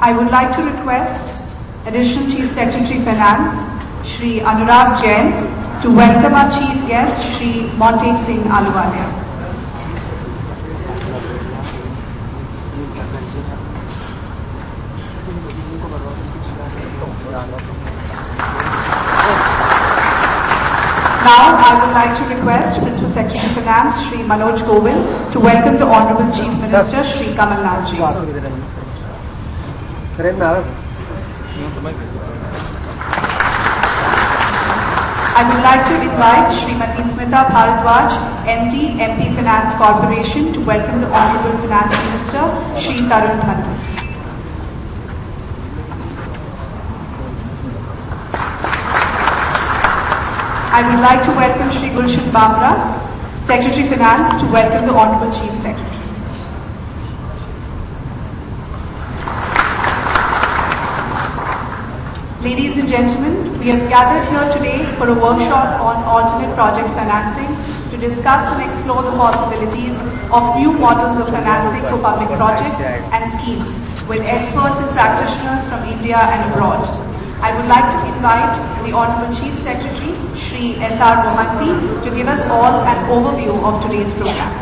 I would like to request Additional Chief Secretary Finance, Shri Anurag Jain, to welcome our Chief Guest, Shri Montek Singh Ahluwalia. Now, I would like to request Principal Secretary Finance, Shri Manoj Govind, to welcome the Honorable Chief Minister, Shri Kamalan ji. I would like to invite Srimati Smita Bharadwaj, MD, MP Finance Corporation, to welcome the Honorable Finance Minister, Shri Tarun Thakur. I would like to welcome Shri Gulshan Bamra, Secretary Finance, to welcome the Honorable Chief Secretary. Ladies and gentlemen, we have gathered here today for a workshop on alternate project financing to discuss and explore the possibilities of new models of financing for public projects and schemes with experts and practitioners from India and abroad. I would like to invite the Honorable Chief Secretary, Shri S.R. Mohanty, to give us all an overview of today's program.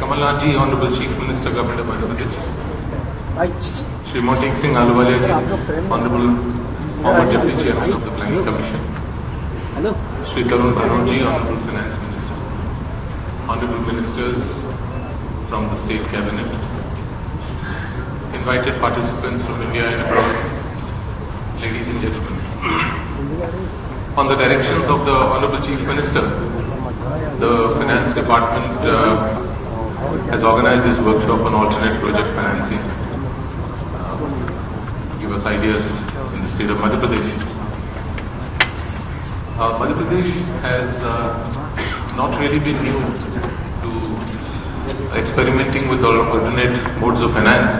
Kamalan ji, Honorable Chief Minister, Government of Andhra Pradesh. Shri Montek Singh Ahluwalia ji, Honorable former Deputy Chairman of the Planning Commission. Shri Tarun Thakur ji, Honorable Finance Minister. Honorable Ministers from the State Cabinet. Invited participants from India and abroad. Ladies and gentlemen. On the directions of the Honorable Chief Minister, the Finance Department has organized this workshop on alternate project financing to give us ideas in the state of Madhya Pradesh. Madhya Pradesh has not really been new to experimenting with alternate modes of finance.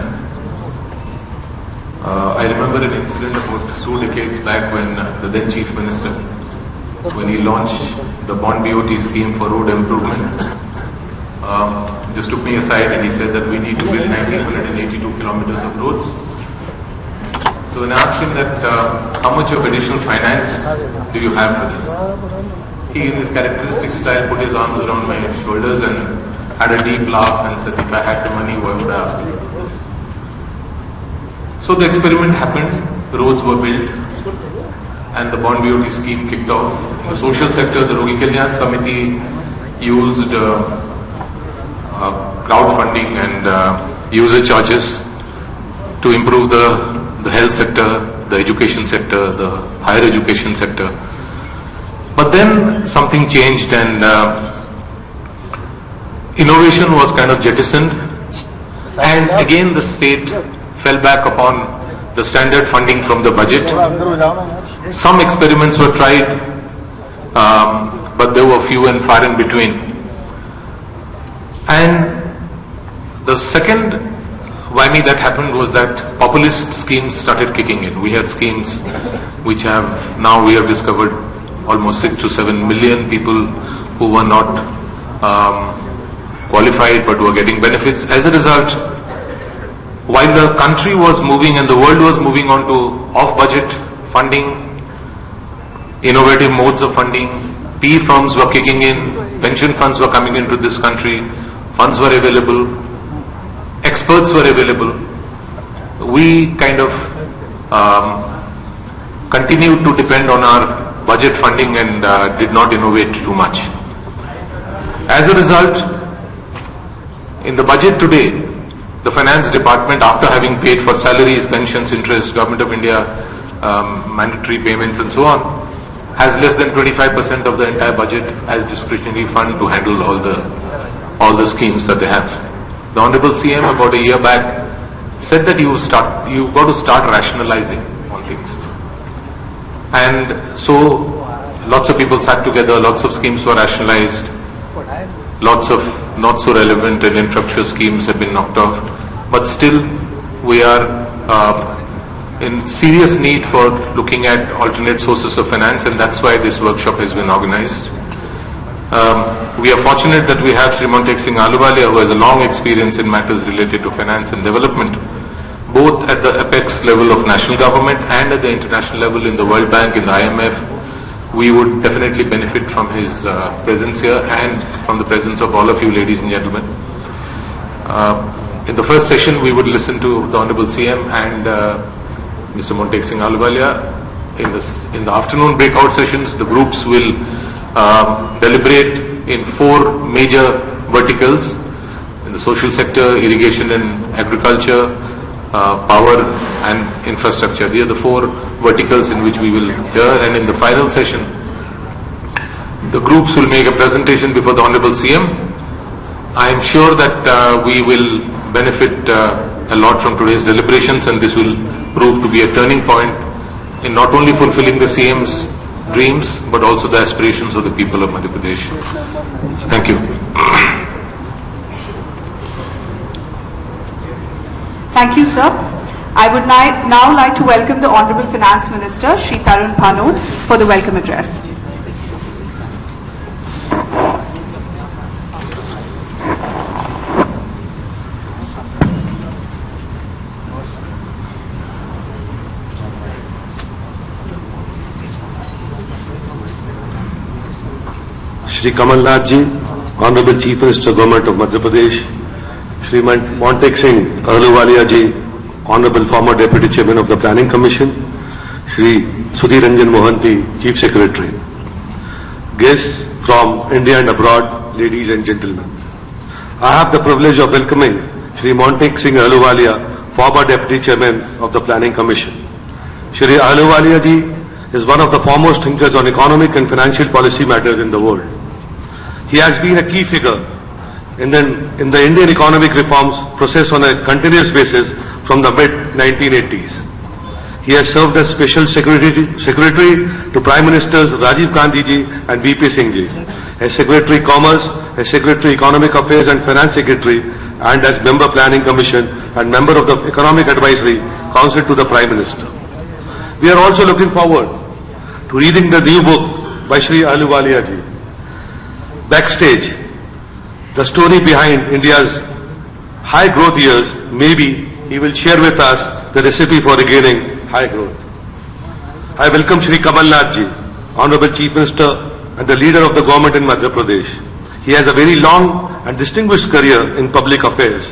I remember an incident about 2 decades back when the then Chief Minister, when he launched the Bond BOT scheme for road improvement, just took me aside and he said that we need to build 1,982 kilometers of roads. So when I asked him that how much of additional finance do you have for this? He, in his characteristic style, put his arms around my shoulders and had a deep laugh and said, if I had the money, why would I ask you for this? So the experiment happened, the roads were built, and the Bond BOT scheme kicked off. In the social sector, the Rogi Kalyan Samiti used crowdfunding and user charges to improve the health sector, the education sector, the higher education sector. But then something changed and innovation was kind of jettisoned, and again the state fell back upon the standard funding from the budget. Some experiments were tried, but there were few and far in between. And the second whammy that happened was that populist schemes started kicking in. We had schemes which we have discovered almost 6 to 7 million people who were not qualified but were getting benefits. As a result, while the country was moving and the world was moving on to off-budget funding, innovative modes of funding, PE firms were kicking in, pension funds were coming into this country, funds were available, experts were available. We kind of continued to depend on our budget funding and did not innovate too much. As a result, in the budget today, the Finance Department, after having paid for salaries, pensions, interest, Government of India, mandatory payments and so on, has less than 25% of the entire budget as discretionary fund to handle all the schemes that they have. The Honorable CM about a year back said that you've got to start rationalizing on things. And so lots of people sat together, lots of schemes were rationalized, lots of not so relevant and infructuous schemes have been knocked off. But still we are in serious need for looking at alternate sources of finance, and that's why this workshop has been organized. We are fortunate that we have Shri Montek Singh Ahluwalia, who has a long experience in matters related to finance and development, both at the apex level of national government and at the international level in the World Bank, in the IMF. We would definitely benefit from his presence here and from the presence of all of you, ladies and gentlemen. In the first session, we would listen to the Honorable CM and Mr. Montek Singh Ahluwalia. In the afternoon breakout sessions, the groups will deliberate in 4 major verticals: in the social sector, irrigation and agriculture, power and infrastructure. These are the 4 verticals in which we will hear, and in the final session, the groups will make a presentation before the Honorable CM. I am sure that we will benefit a lot from today's deliberations, and this will prove to be a turning point in not only fulfilling the CM's dreams, but also the aspirations of the people of Madhya Pradesh. Thank you. Thank you, sir. I would now like to welcome the Honorable Finance Minister, Shri Tarun Bhanot, for the welcome address. Shri Kamalan ji, Honorable Chief Minister, Government of Madhya Pradesh, Shri Montek Singh Ahluwalia ji, Honorable former Deputy Chairman of the Planning Commission, Shri Sudhir Ranjan Mohanty, Chief Secretary, guests from India and abroad, ladies and gentlemen. I have the privilege of welcoming Shri Montek Singh Ahluwalia, former Deputy Chairman of the Planning Commission. Shri Ahluwalia ji is one of the foremost thinkers on economic and financial policy matters in the world. He has been a key figure in the Indian economic reforms process on a continuous basis from the mid-1980s. He has served as Special Secretary to Prime Ministers Rajiv Gandhi ji and VP Singh ji, as Secretary Commerce, as Secretary Economic Affairs and Finance Secretary, and as Member Planning Commission and Member of the Economic Advisory Council to the Prime Minister. We are also looking forward to reading the new book by Shri Ahluwalia ji, Backstage, the story behind India's high growth years. Maybe he will share with us the recipe for regaining high growth. I welcome Shri Kamalan ji, Honorable Chief Minister and the leader of the government in Madhya Pradesh. He has a very long and distinguished career in public affairs.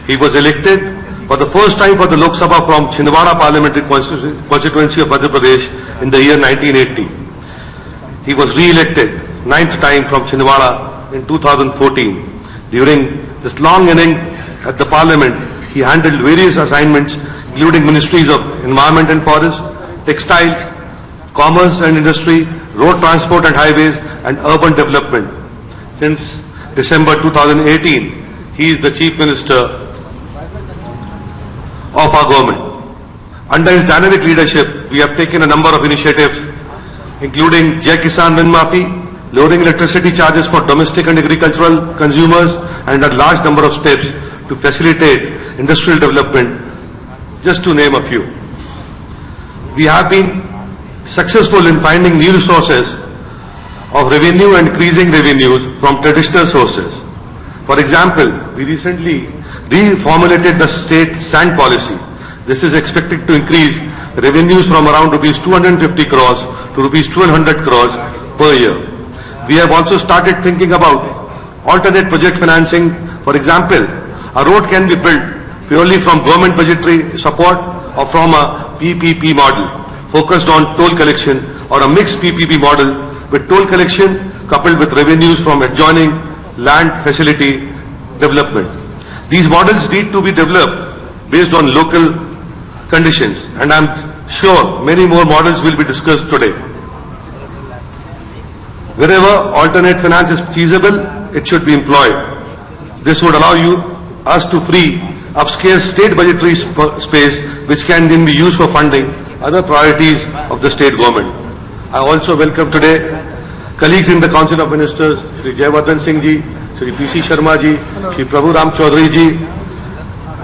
He was elected for the first time for the Lok Sabha from Chhindwara Parliamentary Constituency of Madhya Pradesh in the year 1980. He was re-elected 9th time from Chhindwara in 2014. During this long inning at the Parliament, he handled various assignments including Ministries of Environment and Forest, Textiles, Commerce and Industry, Road Transport and Highways, and Urban Development. Since December 2018, he is the Chief Minister of our government. Under his dynamic leadership, we have taken a number of initiatives including Jai Kisan Vin Maafi, lowering electricity charges for domestic and agricultural consumers, and a large number of steps to facilitate industrial development, just to name a few. We have been successful in finding new sources of revenue and increasing revenues from traditional sources. For example, we recently reformulated the state sand policy. This is expected to increase revenues from around rupees 250 crores to rupees 1200 crores per year. We have also started thinking about alternate project financing. For example, a road can be built purely from government budgetary support or from a PPP model focused on toll collection, or a mixed PPP model with toll collection coupled with revenues from adjoining land facility development. These models need to be developed based on local conditions, and I am sure many more models will be discussed today. Wherever alternate finance is feasible, it should be employed. This would allow us to free up scarce state budgetary space, which can then be used for funding other priorities of the state government. I also welcome today colleagues in the Council of Ministers, Shri Jayawardhan Singh ji, Shri PC Sharma ji, Shri Prabhu Ram Chaudhary ji.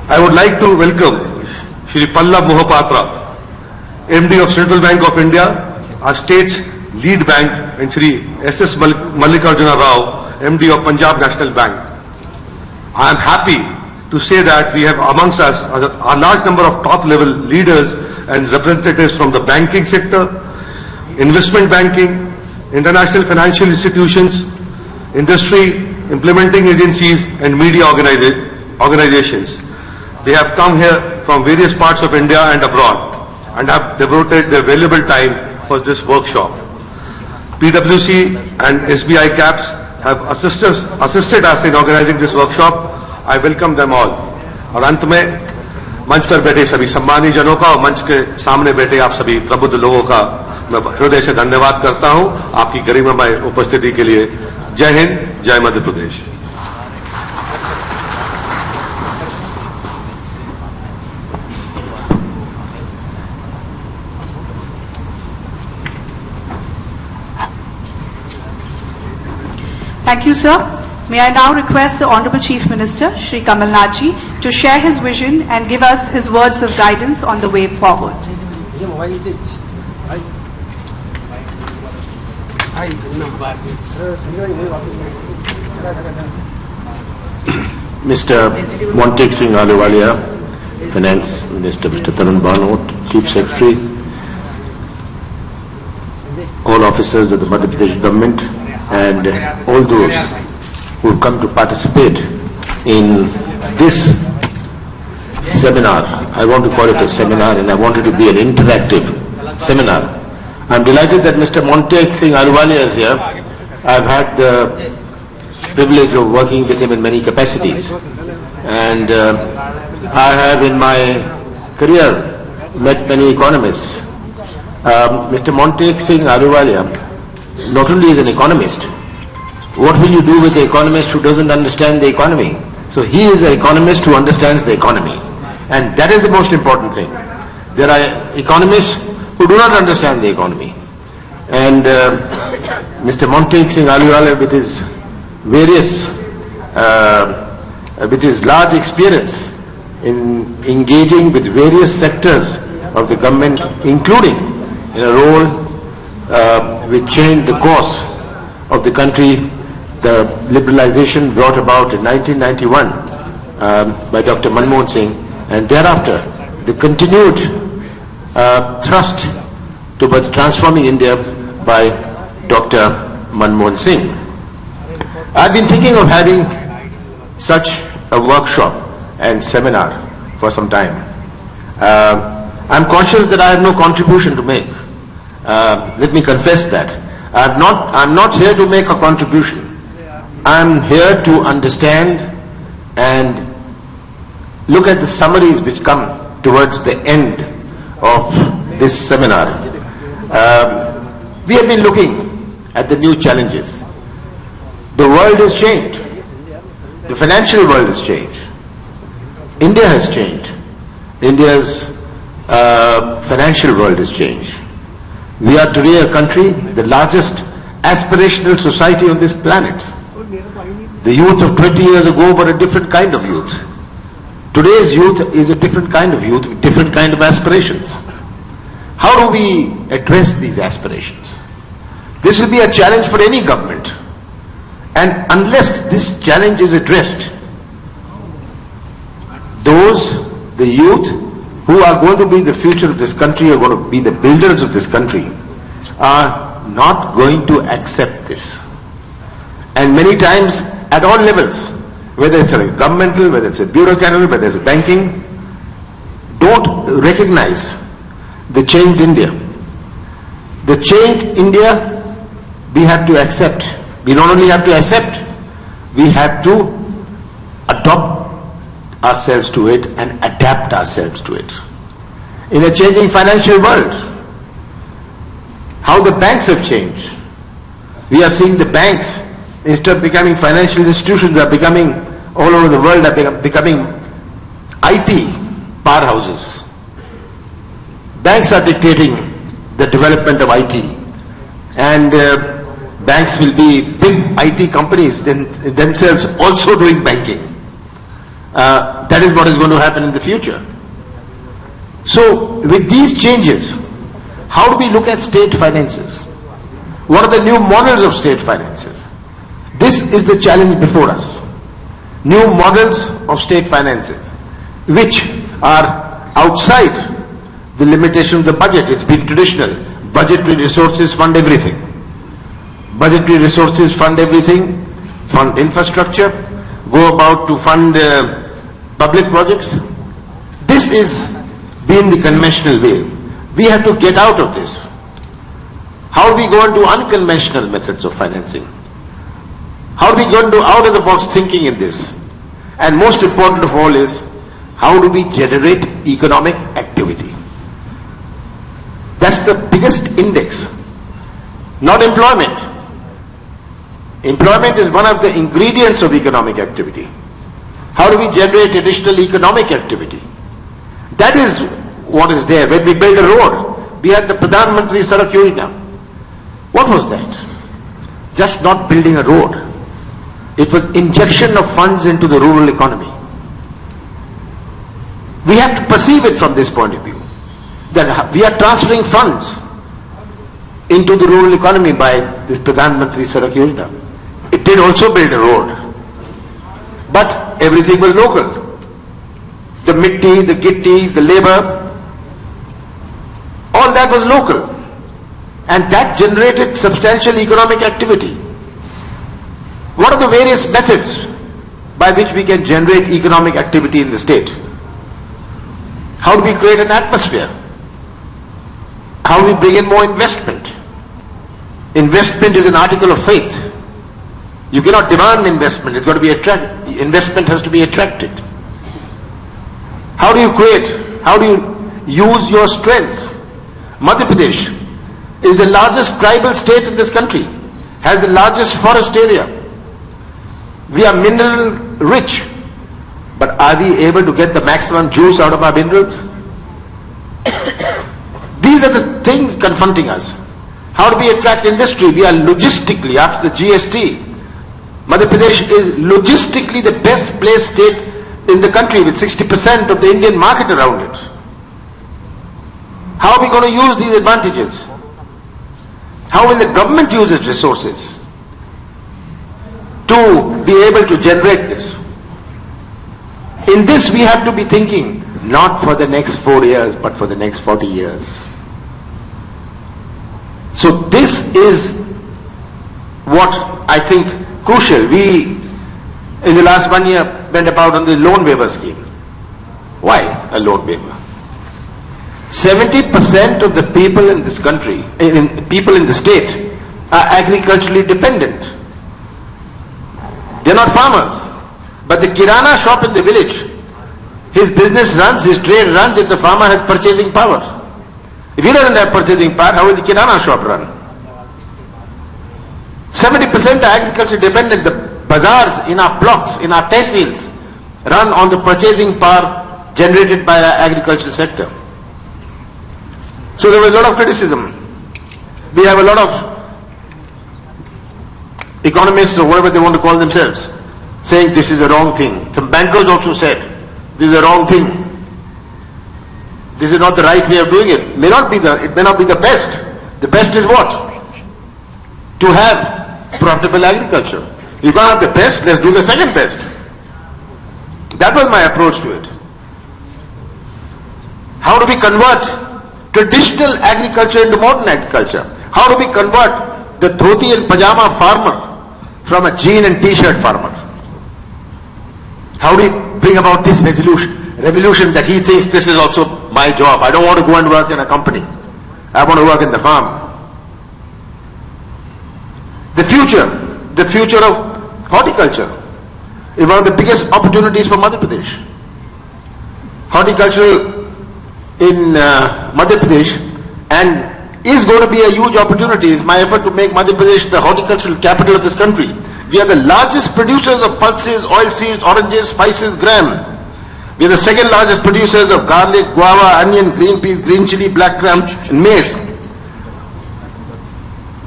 I would like to welcome Shri Pallab Mohapatra, MD of Central Bank of India, our state's lead bank, and Shri S.S. Mallikarjuna Rao, MD of Punjab National Bank. I am happy to say that we have amongst us a large number of top-level leaders and representatives from the banking sector, investment banking, international financial institutions, industry, implementing agencies, and media organizations. They have come here from various parts of India and abroad and have devoted their valuable time for this workshop. PwC and SBI CAPS have assisted us in organizing this workshop. I welcome them all. और अंत में मंच पर बैठे सभी सम्मानित जनों का और मंच के सामने बैठे आप सभी प्रबुद्ध लोगों का मैं हृदय से धन्यवाद करता हूं आपकी गरिमामय उपस्थिति के लिए। जय हिंद, जय Madhya Pradesh. Thank you, sir. May I now request the Honorable Chief Minister, Shri Kamalan ji, to share his vision and give us his words of guidance on the way forward. Mr. Montek Singh Ahluwalia, Finance Minister, Mr. Tarun Bhanot, Chief Secretary, all officers of the Madhya Pradesh government, and all those who have come to participate in this seminar. I want to call it a seminar, and I want it to be an interactive seminar. I'm delighted that Mr. Montek Singh Ahluwalia is here. I've had the privilege of working with him in many capacities, and I have in my career met many economists. Mr. Montek Singh Ahluwalia not only is an economist, what will you do with an economist who doesn't understand the economy? So he is an economist who understands the economy, and that is the most important thing. There are economists who do not understand the economy, and Mr. Montek Singh Ahluwalia, with his with his large experience in engaging with various sectors of the government, including in a role which changed the course of the country, the liberalization brought about in 1991 by Dr. Manmohan Singh, and thereafter the continued thrust towards transforming India by Dr. Manmohan Singh. I've been thinking of having such a workshop and seminar for some time. I'm conscious that I have no contribution to make. Let me confess that. I'm not here to make a contribution. I'm here to understand and look at the summaries which come towards the end of this seminar. We have been looking at the new challenges. The world has changed. The financial world has changed. India has changed. India's financial world has changed. We are today a country, the largest aspirational society on this planet. The youth of 20 years ago were a different kind of youth. Today's youth is a different kind of youth with different kind of aspirations. How do we address these aspirations? This will be a challenge for any government. And unless this challenge is addressed, the youth who are going to be the future of this country, are going to be the builders of this country, are not going to accept this. And many times, at all levels, whether it's a governmental, whether it's a bureaucratic, whether it's a banking, don't recognize the changed India. The changed India, we have to accept. We not only have to accept, we have to adopt ourselves to it and adapt ourselves to it. In a changing financial world, how the banks have changed. We are seeing the banks, instead of becoming financial institutions, are becoming, all over the world, are becoming IT powerhouses. Banks are dictating the development of IT, and banks will be big IT companies themselves also doing banking. That is what is going to happen in the future. So with these changes, How do we look at state finances? What are the new models of state finances? This is the challenge before us. New models of state finances, which are outside the limitation of the budget. It's been traditional. Budgetary resources fund everything. Budgetary resources fund everything, fund infrastructure, go about to fund public projects. This is been the conventional way. We have to get out of this. How do we go into unconventional methods of financing? How do we go into out-of-the-box thinking in this? And most important of all is, how do we generate economic activity? That's the biggest index, not employment. Employment is one of the ingredients of economic activity. How do we generate additional economic activity? That is what is there. When we build a road, we had the Pradhan Mantri Sadak Yojana. What was that? Just not building a road. It was injection of funds into the rural economy. We have to perceive it from this point of view, that we are transferring funds into the rural economy by this Pradhan Mantri Sadak Yojana. It did also build a road, but everything was local. The mitti, the gitti, the labor, all that was local, and that generated substantial economic activity. What are the various methods by which we can generate economic activity in the state? How do we create an atmosphere? How do we bring in more investment? Investment is an article of faith. You cannot demand investment. It's got to be attracted. Investment has to be attracted. How do you create? How do you use your strengths? Madhya Pradesh is the largest tribal state in this country, has the largest forest area. We are mineral rich, but are we able to get the maximum juice out of our minerals? These are the things confronting us. How do we attract industry? We are logistically, after the GST, Madhya Pradesh is logistically the best placed state in the country with 60% of the Indian market around it. How are we going to use these advantages? How will the government use its resources to be able to generate this? In this we have to be thinking not for the next 4 years but for the next 40 years. So this is what I think crucial. We in the last 1 year went about on the loan waiver scheme. Why a loan waiver? 70% of the people in this country, people in the state, are agriculturally dependent. They are not farmers. But the kirana shop in the village, his business runs, his trade runs if the farmer has purchasing power. If he doesn't have purchasing power, how will the kirana shop run? 70% are agriculture dependent. The bazaars in our blocks, in our tehsils, run on the purchasing power generated by our agricultural sector. So there was a lot of criticism. We have a lot of economists or whatever they want to call themselves saying this is a wrong thing. Some bankers also said this is a wrong thing. This is not the right way of doing it. It may not be the best. The best is what? To have profitable agriculture. You can't have the best, let's do the second best. That was my approach to it. How do we convert traditional agriculture into modern agriculture? How do we convert the dhoti and pajama farmer from a jean and t-shirt farmer? How do we bring about this revolution that he thinks this is also my job? I don't want to go and work in a company. I want to work in the farm. The future of horticulture is one of the biggest opportunities for Madhya Pradesh. Horticulture in Madhya Pradesh and is going to be a huge opportunity. It's my effort to make Madhya Pradesh the horticultural capital of this country. We are the largest producers of pulses, oilseeds, oranges, spices, gram. We are the second largest producers of garlic, guava, onion, green peas, green chili, black gram and maize.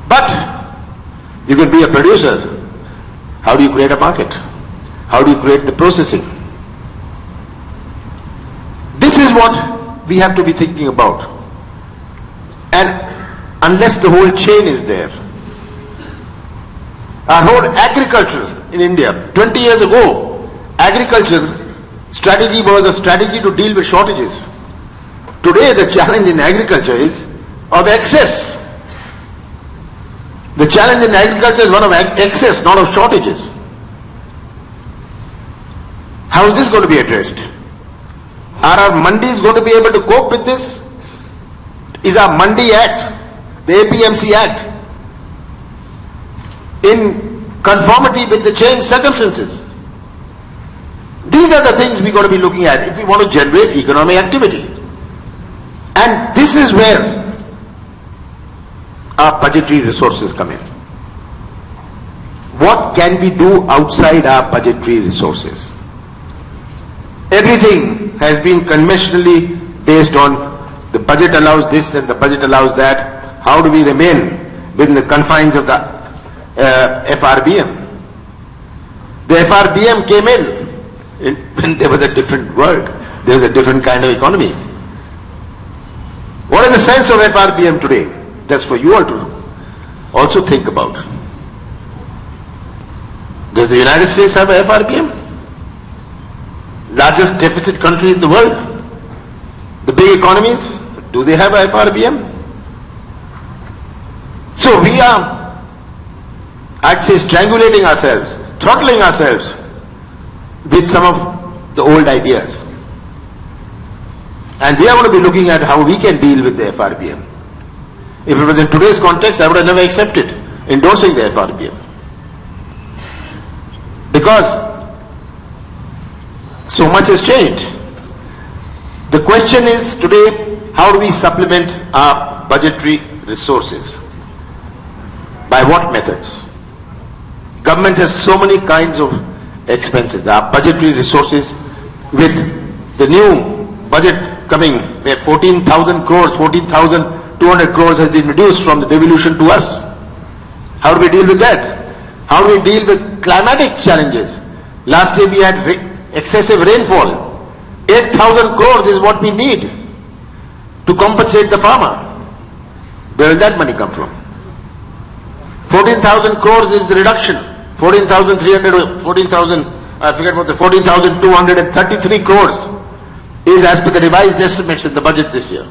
But you can be a producer. How do you create a market? How do you create the processing? This is what we have to be thinking about. And unless the whole chain is there. Our whole agriculture in India, 20 years ago, agriculture strategy was a strategy to deal with shortages. Today the challenge in agriculture is of excess. The challenge in agriculture is one of excess, not of shortages. How is this going to be addressed? Are our mandis going to be able to cope with this? Is our Mandi Act, the APMC Act, in conformity with the changed circumstances? These are the things we're going to be looking at if we want to generate economic activity. And this is where our budgetary resources come in. What can we do outside our budgetary resources? Everything has been conventionally based on the budget allows this and the budget allows that. How do we remain within the confines of the FRBM? The FRBM came in when there was a different world. There was a different kind of economy. What is the sense of FRBM today? That's for you all to also think about. Does the United States have a FRBM? Largest deficit country in the world? The big economies? Do they have a FRBM? So we are, I'd say, strangulating ourselves, throttling ourselves with some of the old ideas. And we are going to be looking at how we can deal with the FRBM. If it was in today's context, I would have never accepted endorsing the FRBM. Because so much has changed. The question is today, how do we supplement our budgetary resources? By what methods? Government has so many kinds of expenses. Our budgetary resources, with the new budget coming, where 14,000 crores, 14,200 crores has been reduced from the devolution to us. How do we deal with that? How do we deal with climatic challenges? Last year we had excessive rainfall. 8,000 crores is what we need to compensate the farmer. Where will that money come from? 14,000 crores is the reduction. 14,233 crores is as per the revised estimates in the budget this year.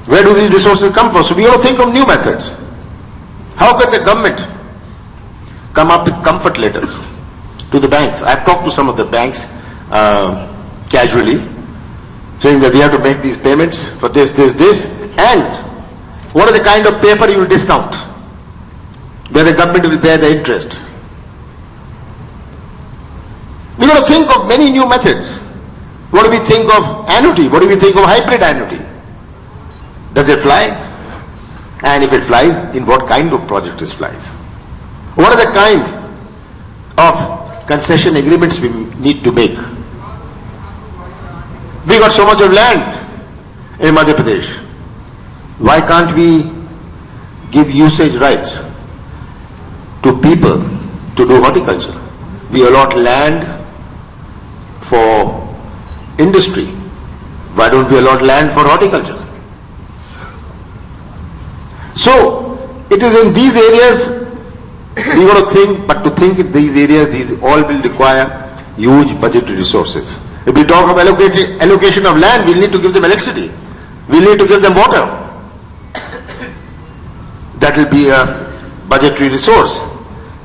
Where do these resources come from? So we have to think of new methods. How can the government come up with comfort letters to the banks? I've talked to some of the banks casually, saying that we have to make these payments for this, and what are the kind of paper you will discount, where the government will bear the interest. We've got to think of many new methods. What do we think of annuity? What do we think of hybrid annuity? Does it fly? And if it flies, in what kind of project it flies? What are the kind of concession agreements we need to make? We got so much of land in Madhya Pradesh. Why can't we give usage rights to people to do horticulture? We allot land for industry. Why don't we allot land for horticulture? So, it is in these areas we got to think, but to think in these areas, these all will require huge budgetary resources. If we talk of allocation of land, we'll need to give them electricity. We'll need to give them water. That will be a budgetary resource.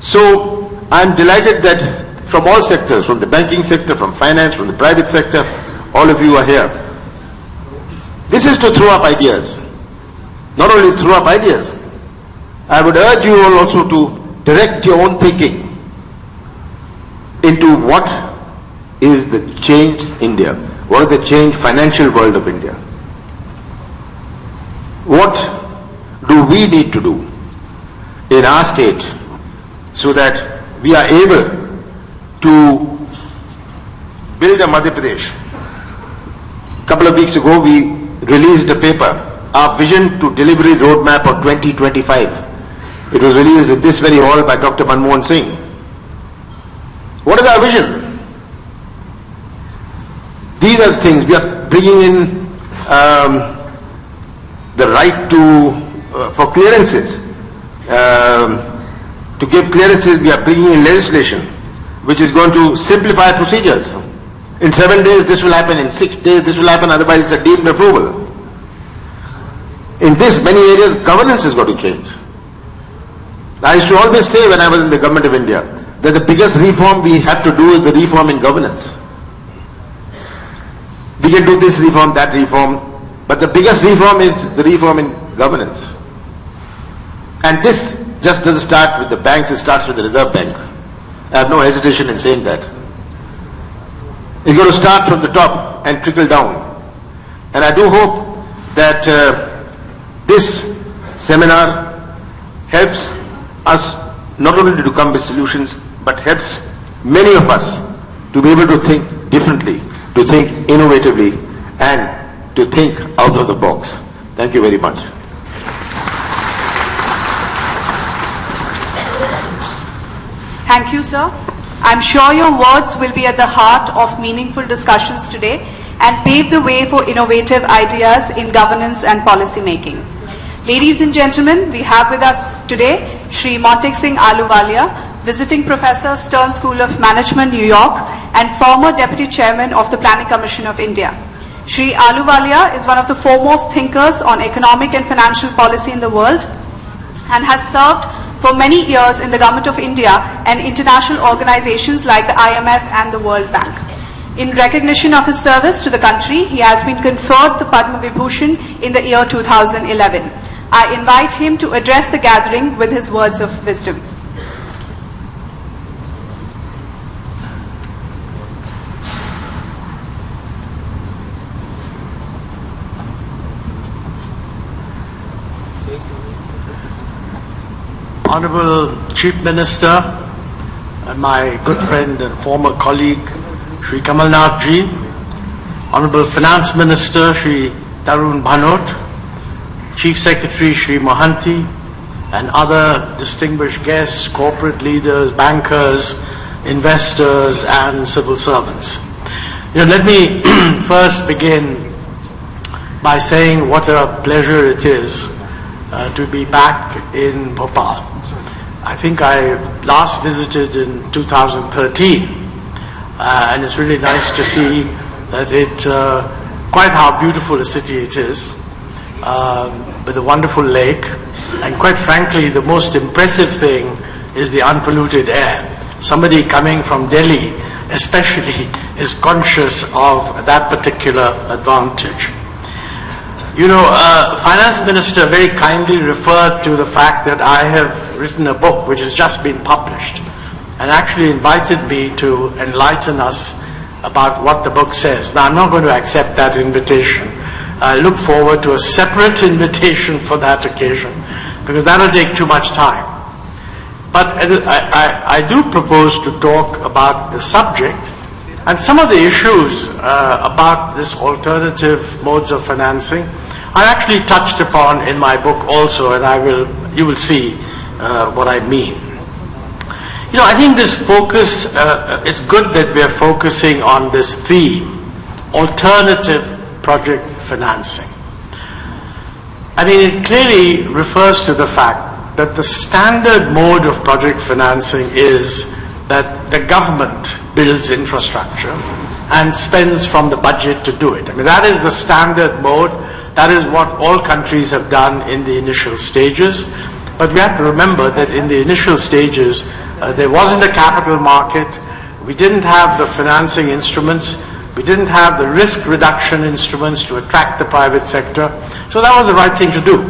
So, I'm delighted that from all sectors, from the banking sector, from finance, from the private sector, all of you are here. This is to throw up ideas. Not only throw up ideas, I would urge you all also to direct your own thinking into what is the changed India, what is the changed financial world of India. What do we need to do in our state so that we are able to build a Madhya Pradesh? A couple of weeks ago we released a paper, our vision to delivery roadmap of 2025. It was released in this very hall by Dr. Manmohan Singh. What is our vision? These are the things. We are bringing in the right for clearances. To give clearances, we are bringing in legislation which is going to simplify procedures. In 7 days this will happen, in 6 days this will happen, otherwise it's a deemed approval. In this, many areas, governance is going to change. I used to always say when I was in the government of India that the biggest reform we have to do is the reform in governance. We can do this reform, that reform, but the biggest reform is the reform in governance. And this just doesn't start with the banks, it starts with the Reserve Bank. I have no hesitation in saying that. It's going to start from the top and trickle down. And I do hope that this seminar helps us not only to come with solutions, but helps many of us to be able to think differently, to think innovatively, and to think out of the box. Thank you very much. Thank you, sir. I'm sure your words will be at the heart of meaningful discussions today and pave the way for innovative ideas in governance and policy making. Ladies and gentlemen, we have with us today Shri Montek Singh Ahluwalia, visiting professor, Stern School of Management, New York, and former deputy chairman of the Planning Commission of India. Shri Ahluwalia is one of the foremost thinkers on economic and financial policy in the world and has served for many years in the Government of India and international organizations like the IMF and the World Bank. In recognition of his service to the country, he has been conferred the Padma Vibhushan in the year 2011. I invite him to address the gathering with his words of wisdom. Honorable Chief Minister and my good friend and former colleague Shri Kamalnath Ji, Honorable Finance Minister Shri Tarun Bhanot, Chief Secretary Shri Mohanty, and other distinguished guests, corporate leaders, bankers, investors, and civil servants. Let me first begin by saying what a pleasure it is to be back in Bhopal. I think I last visited in 2013, and it's really nice to see that quite how beautiful a city it is, with a wonderful lake, and quite frankly, the most impressive thing is the unpolluted air. Somebody coming from Delhi especially is conscious of that particular advantage. Finance Minister very kindly referred to the fact that I have written a book which has just been published and actually invited me to enlighten us about what the book says. Now, I'm not going to accept that invitation. I look forward to a separate invitation for that occasion because that will take too much time. But I do propose to talk about the subject and some of the issues about this alternative modes of financing I actually touched upon in my book also, and you will see what I mean. I think this focus, it's good that we are focusing on this theme, alternative project financing. It clearly refers to the fact that the standard mode of project financing is that the government builds infrastructure and spends from the budget to do it. That is the standard mode. That is what all countries have done in the initial stages. But we have to remember that in the initial stages, there wasn't a capital market, we didn't have the financing instruments, we didn't have the risk reduction instruments to attract the private sector, so that was the right thing to do.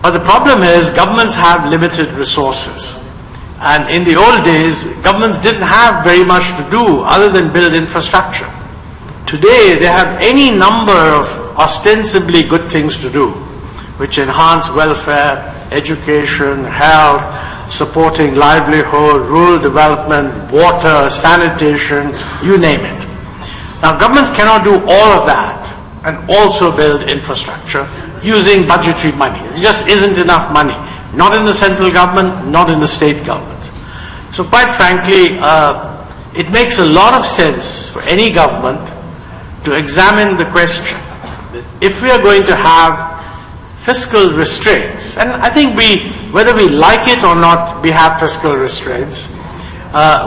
But the problem is governments have limited resources. And in the old days, governments didn't have very much to do other than build infrastructure. Today, they have any number of ostensibly good things to do, which enhance welfare, education, health, supporting livelihood, rural development, water, sanitation, you name it. Now, governments cannot do all of that and also build infrastructure using budgetary money. There just isn't enough money, not in the central government, not in the state government. So quite frankly, it makes a lot of sense for any government to examine the question that if we are going to have fiscal restraints. And I think whether we like it or not, we have fiscal restraints.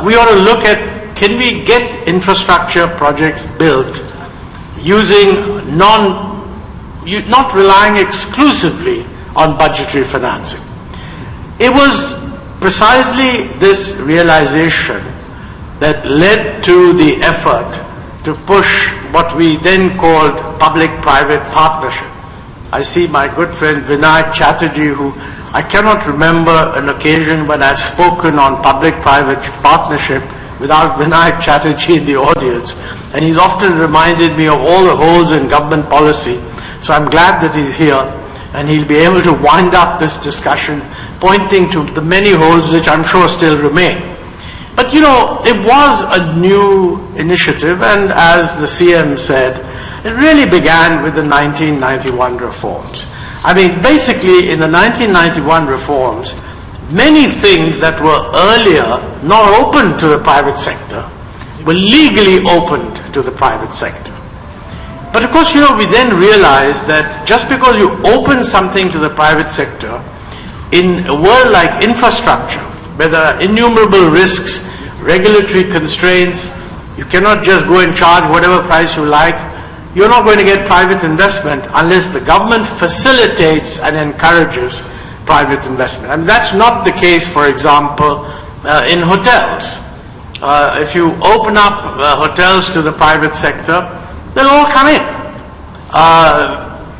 We ought to look at, can we get infrastructure projects built using not relying exclusively on budgetary financing. It was precisely this realization that led to the effort to push what we then called public-private partnership. I see my good friend Vinay Chatterjee, who I cannot remember an occasion when I've spoken on public-private partnership without Vinay Chatterjee in the audience, and he's often reminded me of all the holes in government policy. So I'm glad that he's here, and he'll be able to wind up this discussion pointing to the many holes which I'm sure still remain. But you know, it was a new initiative, and as the CM said, it really began with the 1991 reforms. I mean, basically in the 1991 reforms, many things that were earlier not open to the private sector were legally opened to the private sector. But of course, you know, we then realized that just because you open something to the private sector, in a world like infrastructure, where there are innumerable risks, regulatory constraints, you cannot just go and charge whatever price you like, you're not going to get private investment unless the government facilitates and encourages private investment. I mean, that's not the case, for example, in hotels. If you open up hotels to the private sector, they'll all come in.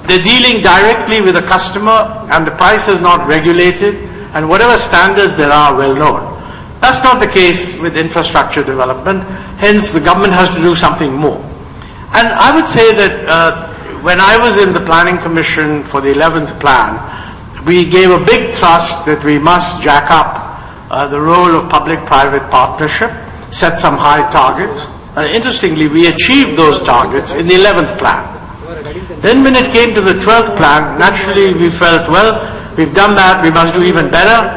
They're dealing directly with the customer, and the price is not regulated, and whatever standards there are well known. That's not the case with infrastructure development, hence the government has to do something more. And I would say that when I was in the Planning Commission for the 11th Plan, we gave a big thrust that we must jack up the role of public-private partnership, set some high targets, and interestingly, we achieved those targets in the 11th Plan. Then when it came to the 12th Plan, naturally we felt, well, we've done that, we must do even better,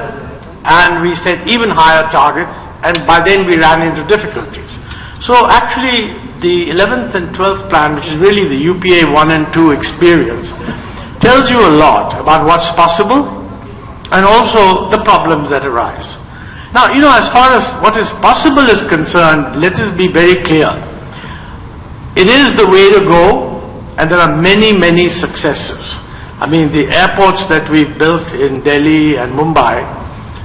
and we set even higher targets, and by then we ran into difficulties. So actually, the 11th and 12th Plan, which is really the UPA 1 and 2 experience, tells you a lot about what's possible and also the problems that arise. Now, you know, as far as what is possible is concerned, let us be very clear. It is the way to go, and there are many, many successes. I mean, the airports that we've built in Delhi and Mumbai,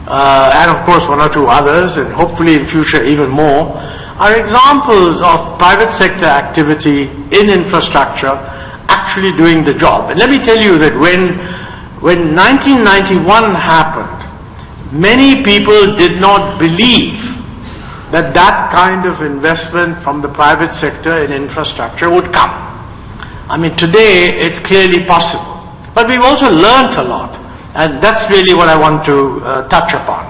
and of course one or two others, and hopefully in future even more, are examples of private sector activity in infrastructure actually doing the job. And let me tell you that when 1991 happened, many people did not believe that that kind of investment from the private sector in infrastructure would come. I mean, today it's clearly possible. But we've also learnt a lot, and that's really what I want to touch upon.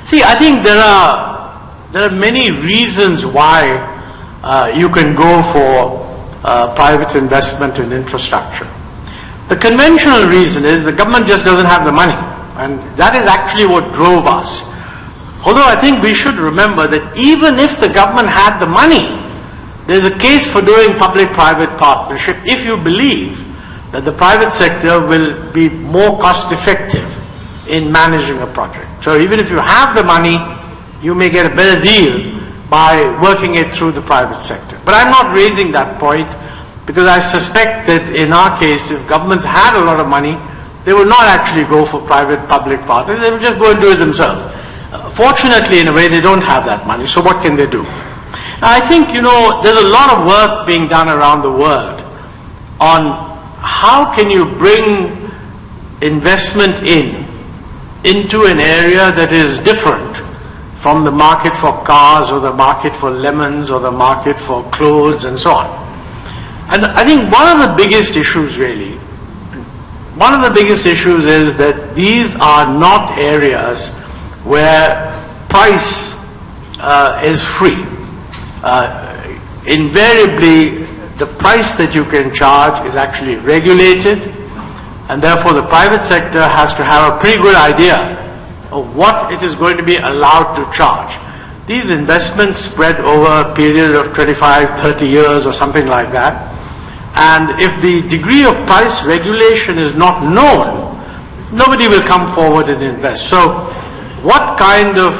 See, I think there are many reasons why you can go for private investment in infrastructure. The conventional reason is the government just doesn't have the money, and that is actually what drove us. Although I think we should remember that even if the government had the money, there's a case for doing public-private partnership if you believe that the private sector will be more cost-effective in managing a project. So even if you have the money, you may get a better deal by working it through the private sector. But I'm not raising that point because I suspect that in our case, if governments had a lot of money, they would not actually go for private-public partners. They would just go and do it themselves. Fortunately, in a way, they don't have that money, so what can they do? I think, you know, there's a lot of work being done around the world on how can you bring investment into an area that is different from the market for cars or the market for lemons or the market for clothes and so on. And I think one of the biggest issues really, is that these are not areas where price is free. Invariably, the price that you can charge is actually regulated, and therefore the private sector has to have a pretty good idea of what it is going to be allowed to charge. These investments spread over a period of 25, 30 years or something like that And if the degree of price regulation is not known, nobody will come forward and invest. So what kind of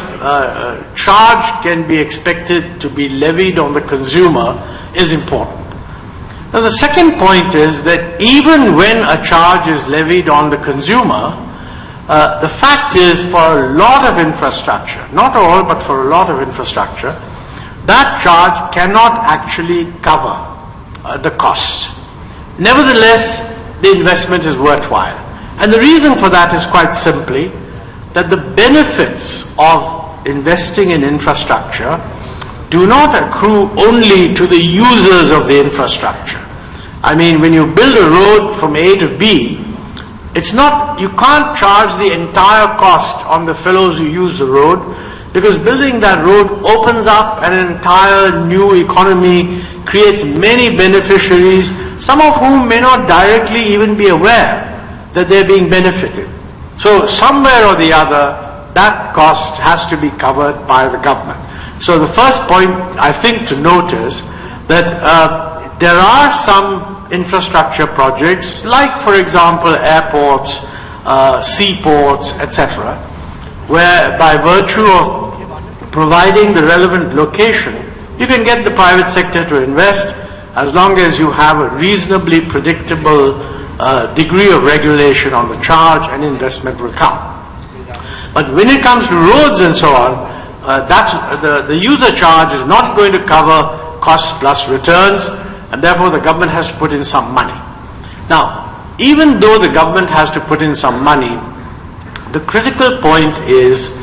charge can be expected to be levied on the consumer is important. Now the second point is that even when a charge is levied on the consumer, the fact is for a lot of infrastructure, not all, but for a lot of infrastructure, that charge cannot actually cover the cost. Nevertheless, the investment is worthwhile. And the reason for that is quite simply that the benefits of investing in infrastructure do not accrue only to the users of the infrastructure. I mean, when you build a road from A to B, it's not, you can't charge the entire cost on the fellows who use the road, because building that road opens up an entire new economy, creates many beneficiaries, some of whom may not directly even be aware that they're being benefited. So somewhere or the other, that cost has to be covered by the government. So the first point I think to note is that there are some infrastructure projects, like for example airports, seaports, etc., where by virtue of providing the relevant location, you can get the private sector to invest as long as you have a reasonably predictable degree of regulation on the charge, and investment will come. But when it comes to roads and so on, that's the user charge is not going to cover costs plus returns, and therefore the government has to put in some money. Now, even though the government has to put in some money, the critical point is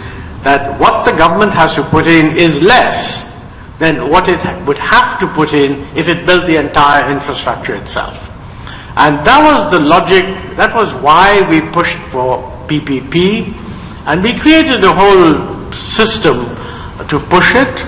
that what the government has to put in is less than what it would have to put in if it built the entire infrastructure itself. And that was the logic, that was why we pushed for PPP, and we created a whole system to push it,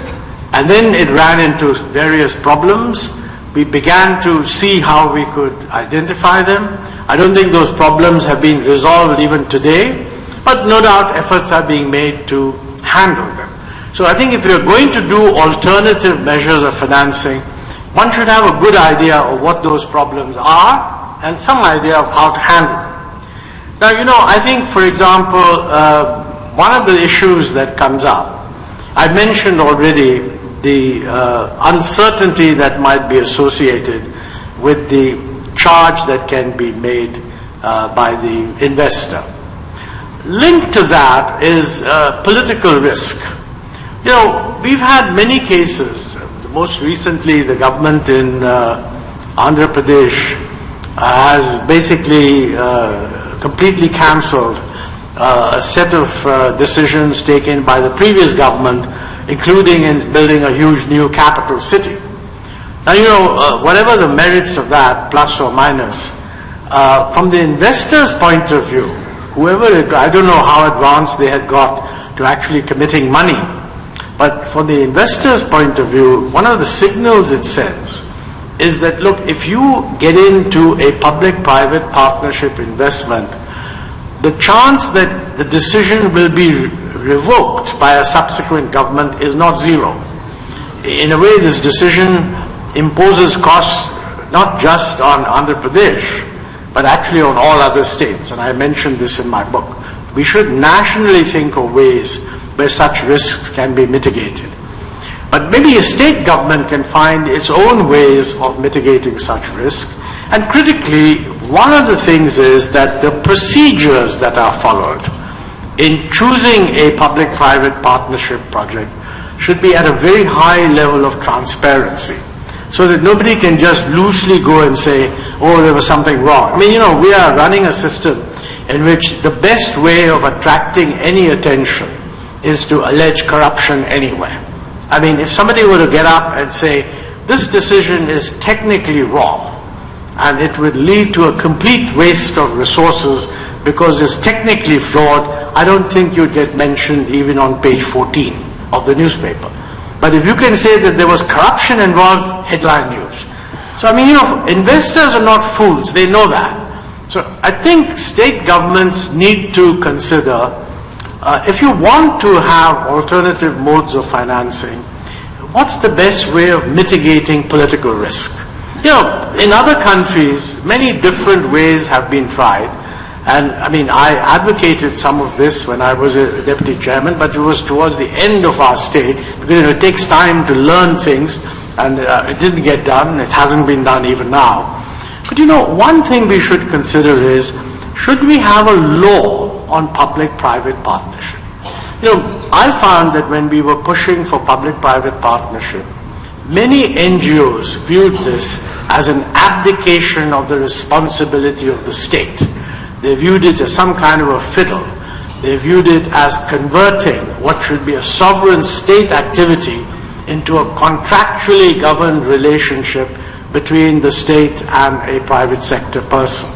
and then it ran into various problems. We began to see how we could identify them. I don't think those problems have been resolved even today, but no doubt efforts are being made to handle them. So I think if you're going to do alternative measures of financing, one should have a good idea of what those problems are and some idea of how to handle them. Now, I think, for example, one of the issues that comes up, I mentioned already the uncertainty that might be associated with the charge that can be made by the investor. Linked to that is political risk. We've had many cases. Most recently, the government in Andhra Pradesh has basically completely cancelled a set of decisions taken by the previous government, including in building a huge new capital city. Now, whatever the merits of that, plus or minus, from the investor's point of view, I don't know how advanced they had got to actually committing money, but from the investor's point of view, one of the signals it sends is that, look, if you get into a public-private partnership investment, the chance that the decision will be revoked by a subsequent government is not zero. In a way, this decision imposes costs not just on Andhra Pradesh, but actually on all other states, and I mentioned this in my book. We should nationally think of ways where such risks can be mitigated. But maybe a state government can find its own ways of mitigating such risk. And critically, one of the things is that the procedures that are followed in choosing a public-private partnership project should be at a very high level of transparency, so that nobody can just loosely go and say, oh, there was something wrong. I mean, we are running a system in which the best way of attracting any attention is to allege corruption anywhere. I mean, if somebody were to get up and say, this decision is technically wrong, and it would lead to a complete waste of resources because it's technically flawed, I don't think you'd get mentioned even on page 14 of the newspaper. But if you can say that there was corruption involved, headline news. So I mean, investors are not fools, they know that. So I think state governments need to consider, if you want to have alternative modes of financing, what's the best way of mitigating political risk? You know, in other countries, many different ways have been tried. And I mean, I advocated some of this when I was a deputy chairman, but it was towards the end of our stay, because it takes time to learn things, and it didn't get done. It hasn't been done even now. But you know, one thing we should consider is, should we have a law on public-private partnership? You know, I found that when we were pushing for public-private partnership, many NGOs viewed this as an abdication of the responsibility of the state. They viewed it as some kind of a fiddle. They viewed it as converting what should be a sovereign state activity into a contractually governed relationship between the state and a private sector person.